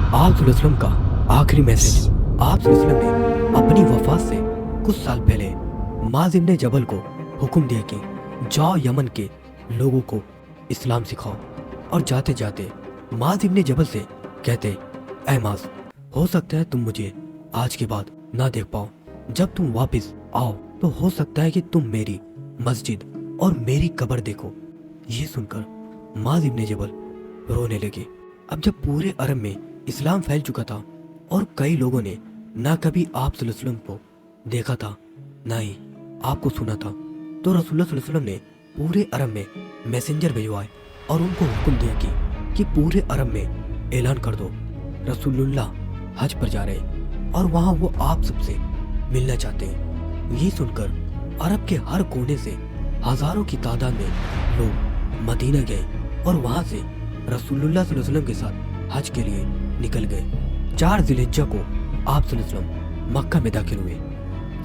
آپ صلی اللہ علیہ وسلم کا آخری میسج۔ آپ صلی اللہ علیہ وسلم نے اپنی وفات سے کچھ سال پہلے معاذ ابن جبل کو حکم دیا کہ جاؤ یمن کے لوگوں کو اسلام سکھاؤ، اور جاتے جاتے معاذ ابن جبل سے کہتے، اے معاذ، ہو سکتا ہے تم مجھے آج کے بعد نہ دیکھ پاؤ، جب تم واپس آؤ تو ہو سکتا ہے کہ تم میری مسجد اور میری قبر دیکھو۔ یہ سن کر معاذ ابن جبل رونے لگے۔ اب جب پورے عرب میں اسلام پھیل چکا تھا اور کئی لوگوں نے نہ کبھی آپ صلی اللہ علیہ وسلم کو دیکھا تھا نہ ہی آپ کو سنا تھا، تو رسول اللہ صلی اللہ علیہ وسلم نے پورے عرب میں میسنجر بھجوائے اور ان کو حکم دیا کہ پورے عرب میں اعلان کر دو رسول اللہ حج پر جا رہے اور وہاں وہ آپ سب سے ملنا چاہتے ہیں۔ یہ سن کر عرب کے ہر کونے سے ہزاروں کی تعداد میں لوگ مدینہ گئے اور وہاں سے رسول اللہ صلی اللہ علیہ وسلم کے ساتھ حج کے لیے نکل گئے۔ 4 ذی الحجہ کو آپ صلی اللہ علیہ وسلم مکہ میں داخل ہوئے۔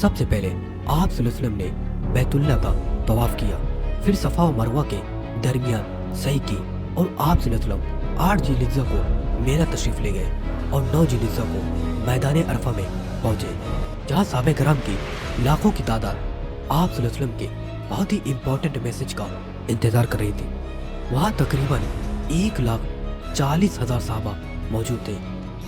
سب سے پہلے آپ صلی اللہ علیہ وسلم نے بیت اللہ کا طواف کیا، پھر صفا و مروہ کے درمیان سعی کی، اور آپ صلی اللہ علیہ وسلم 8 ذی الحجہ کو مینا تشریف لے گئے اور 9 ذی الحجہ کو میدان عرفہ میں پہنچے، جہاں صحابہ کرام کی لاکھوں کی تعداد آپ صلی اللہ علیہ وسلم کے بہت ہی امپورٹنٹ میسج کا انتظار کر رہی تھی۔ وہاں تقریباً 1,40,000 صحابہ موجود تھے،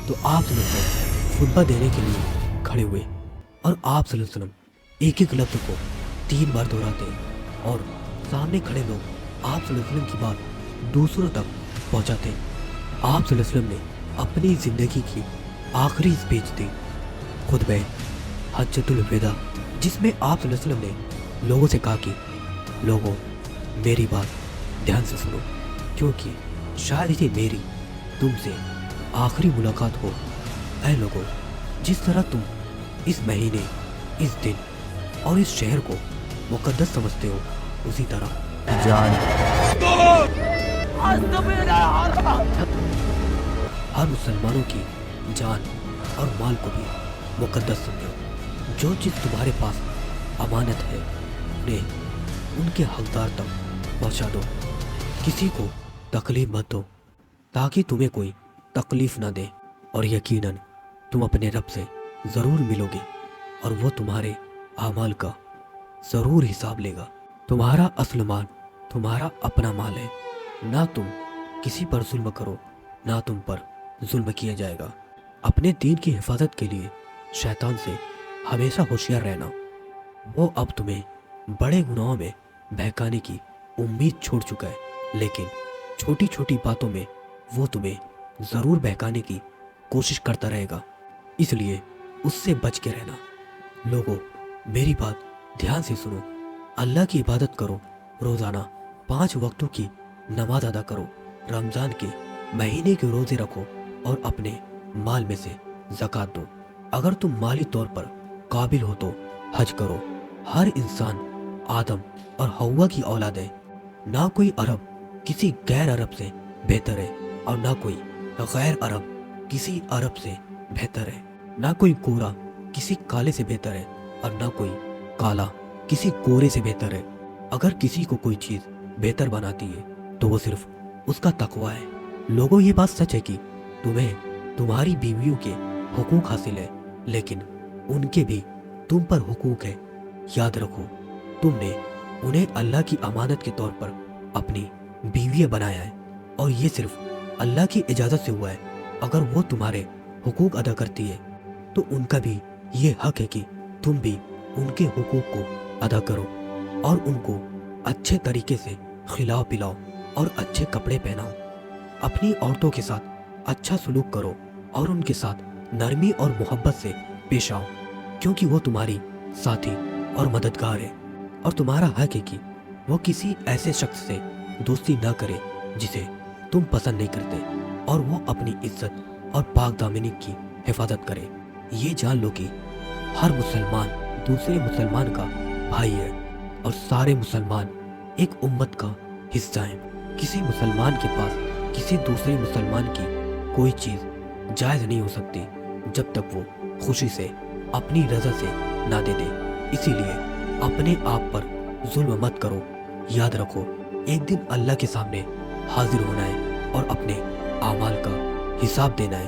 تو آپ صلی اللہ علیہ وسلم خطبہ دینے کے لیے کھڑے ہوئے، اور آپ صلی اللہ علیہ وسلم ایک ایک لفظ کو 3 بار دہراتے، اور سامنے کھڑے لوگ آپ صلی اللہ علیہ وسلم کی بات دوسروں تک پہنچاتے۔ آپ صلی اللہ علیہ وسلم نے اپنی زندگی کی آخری اسپیچ دی، خطبہ حجۃ الوداع، جس میں آپ صلی اللہ علیہ وسلم نے لوگوں سے کہا کہ لوگوں، میری بات دھیان سے سنو، کیونکہ شاید یہ میری تم سے آخری ملاقات ہو۔ اے لوگوں، جس طرح تم اس مہینے، اس دن اور اس شہر کو مقدس سمجھتے ہو، اسی طرح جان ہر مسلمانوں کی جان اور مال کو بھی مقدس سمجھو۔ جو چیز تمہارے پاس امانت ہے انہیں ان کے حقدار تک پہنچا دو، کسی کو تکلیف مت دو تاکہ تمہیں کوئی تکلیف نہ دے، اور یقیناً تم اپنے رب سے ضرور ملو گے اور وہ تمہارے اعمال کا ضرور حساب لے گا۔ تمہارا اصل مال تمہارا اپنا مال ہے، نہ تم کسی پر ظلم کرو، نہ تم پر ظلم کیا جائے گا۔ اپنے دین کی حفاظت کے لیے شیطان سے ہمیشہ ہوشیار رہنا۔ وہ اب تمہیں بڑے گناہوں میں بہکانے کی امید چھوڑ چکا ہے، لیکن چھوٹی چھوٹی باتوں میں وہ تمہیں ضرور بہکانے کی کوشش کرتا رہے گا، اس لیے اس سے بچ کے رہنا۔ لوگوں، میری بات دھیان سے سنو، اللہ کی عبادت کرو، روزانہ 5 وقتوں کی نماز ادا کرو، رمضان کے مہینے کے روزے رکھو، اور اپنے مال میں سے زکوٰۃ دو۔ اگر تم مالی طور پر قابل ہو تو حج کرو۔ ہر انسان آدم اور حوا کی اولاد ہے، نہ کوئی عرب کسی غیر عرب سے بہتر ہے، اور نہ کوئی غیر عرب کسی عرب سے بہتر ہے، نہ کوئی گورا کسی کالے سے بہتر ہے، اور نہ کوئی کالا کسی گورے سے بہتر ہے۔ اگر کسی کو کوئی چیز بہتر بناتی ہے تو وہ صرف اس کا تقویٰ ہے۔ لوگوں، یہ بات سچ ہے کہ تمہیں تمہاری بیویوں کے حقوق حاصل ہے، لیکن ان کے بھی تم پر حقوق ہے۔ یاد رکھو، تم نے انہیں اللہ کی امانت کے طور پر اپنی بیویاں بنایا ہے، اور یہ صرف اللہ کی اجازت سے ہوا ہے۔ اگر وہ تمہارے حقوق ادا کرتی ہے تو ان کا بھی یہ حق ہے کہ تم بھی ان کے حقوق کو ادا کرو، اور ان کو اچھے طریقے سے کھلاؤ پلاؤ اور اچھے کپڑے پہناؤ۔ اپنی عورتوں کے ساتھ اچھا سلوک کرو اور ان کے ساتھ نرمی اور محبت سے پیش آؤ، کیونکہ وہ تمہاری ساتھی اور مددگار ہے، اور تمہارا حق ہے کہ وہ کسی ایسے شخص سے دوستی نہ کرے جسے تم پسند نہیں کرتے، اور وہ اپنی عزت اور پاک دامنی کی حفاظت کرے۔ یہ جان لو کہ ہر مسلمان دوسرے مسلمان کا بھائی ہے، اور سارے مسلمان ایک امت کا حصہ ہیں۔ کسی مسلمان کے پاس کسی دوسرے مسلمان کی کوئی چیز جائز نہیں ہو سکتی جب تک وہ خوشی سے اپنی رضا سے نہ دے دے۔ اسی لیے اپنے آپ پر ظلم مت کرو۔ یاد رکھو، ایک دن اللہ کے سامنے حاضر ہونا ہے اور اپنے اعمال کا حساب دینا ہے۔